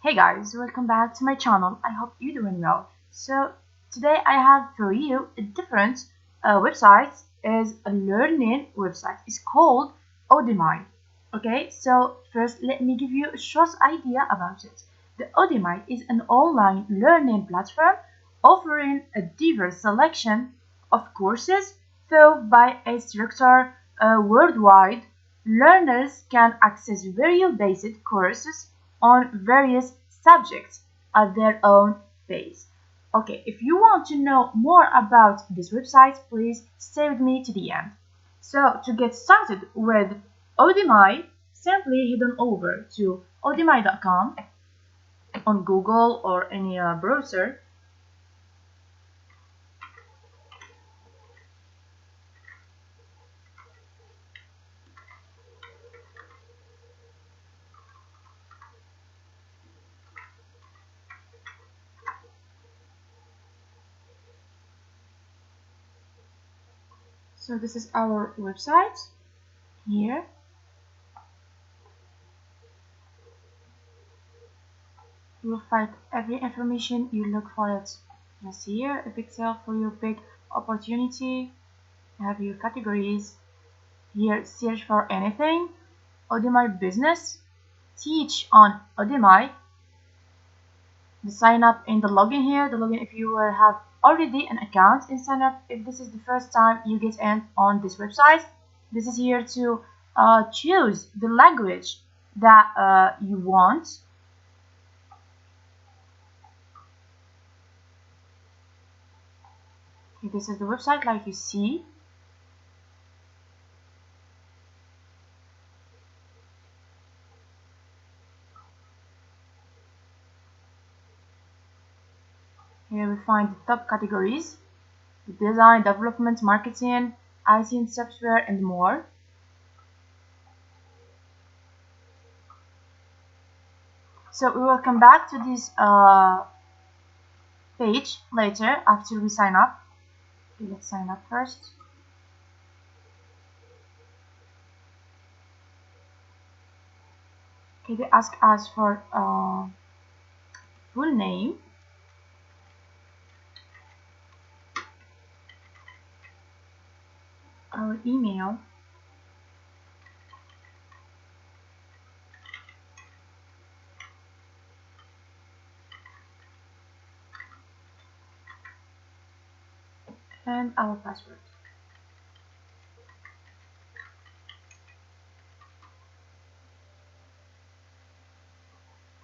Hey guys, welcome back to my channel. I hope you're doing well. So today I have for you a different website. Is a learning website. It's called Udemy. Okay, so first let me give you a short idea about it. The Udemy is an online learning platform offering a diverse selection of courses taught by instructors worldwide. Learners can access very basic courses on various subjects at their own pace. Okay, if you want to know more about this website, please stay with me to the end. So to get started with Udemy, simply head on over to udemy.com on Google or any browser. So this is our website here. You will find every information you look for it. Just here, a pixel for your big opportunity. You have your categories. Here, search for anything. Udemy business. Teach on Udemy. The sign up in the login here. The login if you have already an account and sign up if this is the first time you get in on this website. This is here to choose the language that you want. Okay, this is the website like you see. Here we find the top categories: the design, development, marketing, IT and software, and more. So we will come back to this page later after we sign up. Okay, let's sign up first. Okay, they ask us for full name, our email, and our password.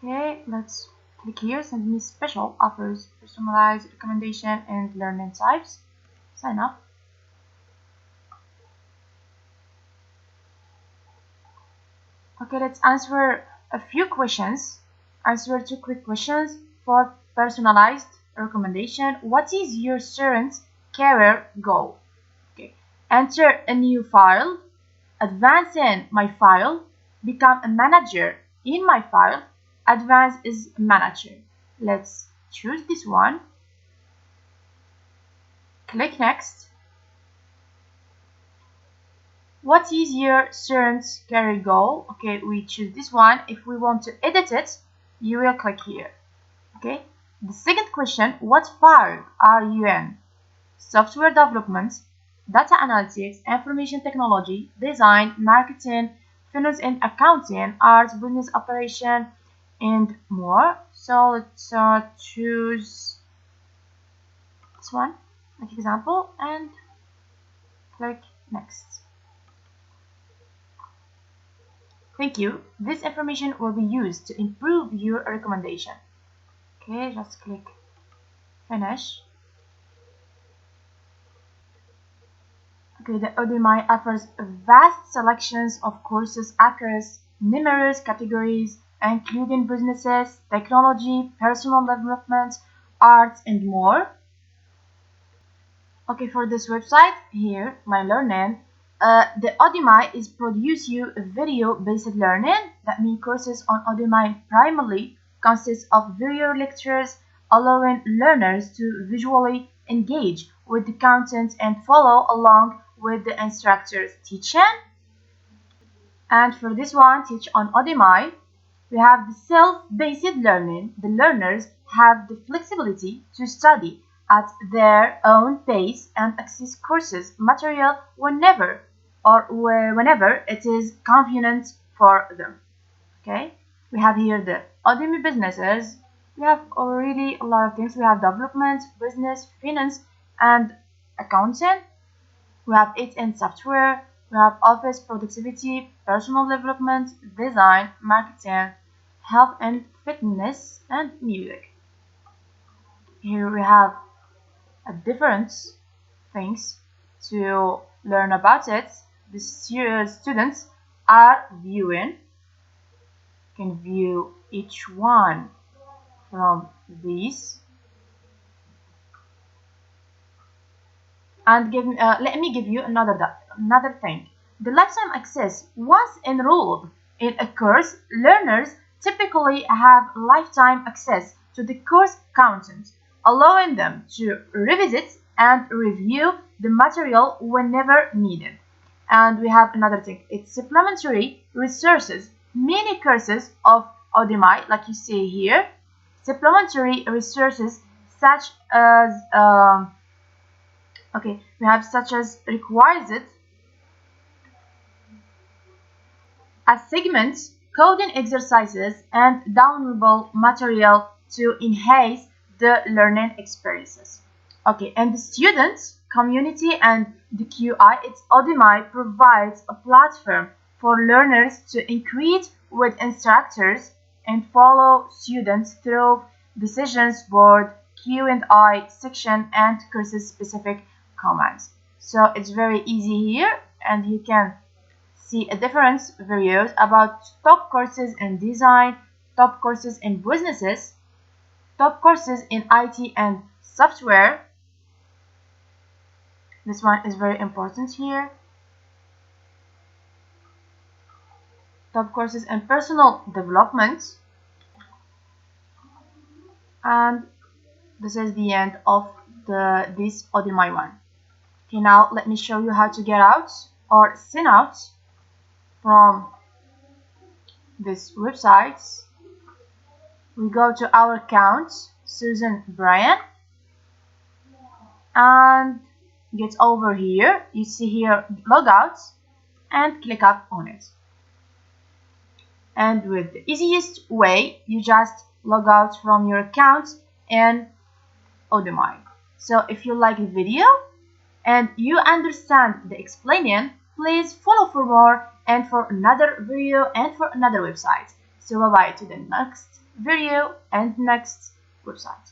Okay, let's click here. Send me special offers, personalized recommendation, and learning types. Sign up. Okay, let's answer a few questions. Answer 2 quick questions for personalized recommendation. What is your current career goal? Okay, enter a new file, advance in my file, become a manager in my file, advance is manager. Let's choose this one. Click next. What is your current career goal? Okay, we choose this one. If we want to edit it, you will click here. Okay, the second question: what field are you in? Software development, data analytics, information technology, design, marketing, finance and accounting, arts, business operation, and more. So let's choose this one, like example, and click next. Thank you. This information will be used to improve your recommendation. Okay, just click finish. Okay, the Udemy offers vast selections of courses across numerous categories, including businesses, technology, personal development, arts, and more. Okay, for this website here, my learning, the Udemy is produce you a video-based learning. That means courses on Udemy primarily consist of video lectures, allowing learners to visually engage with the content and follow along with the instructor's teaching. And for this one, teach on Udemy, We have the self-paced learning. The learners have the flexibility to study at their own pace and access courses material whenever it is convenient for them. Okay, we have here the Udemy businesses. We have already a lot of things. We have development, business, finance, and accounting. We have it in software. We have office productivity, personal development, design, marketing, health and fitness, and music. Here we have a different things to learn about it. The students are viewing, can view each one from these. And let me give you another thing. The lifetime access. Once enrolled in a course, learners typically have lifetime access to the course content, allowing them to revisit and review the material whenever needed. And we have another thing. It's supplementary resources. Many courses of Udemy, like you see here, supplementary resources such as we have such as requisite segments, coding exercises, and downloadable material to enhance the learning experiences. Okay, and the students, community, and the QI, it's Udemy provides a platform for learners to engage with instructors and follow students through decisions board, Q&A section, and course-specific comments. So it's very easy here, and you can see a difference videos about top courses in design, top courses in businesses, top courses in IT and software. This one is very important here. Top courses in personal development. And this is the end of this Udemy one. Okay, now let me show you how to get out or sign out from this website. We go to our account, Susan Bryan, and get over here. You see here logout and click up on it. And with the easiest way, you just log out from your account in Udemy. So if you like the video and you understand the explaining, please follow for more and for another video and for another website. So bye bye to the next video and next website.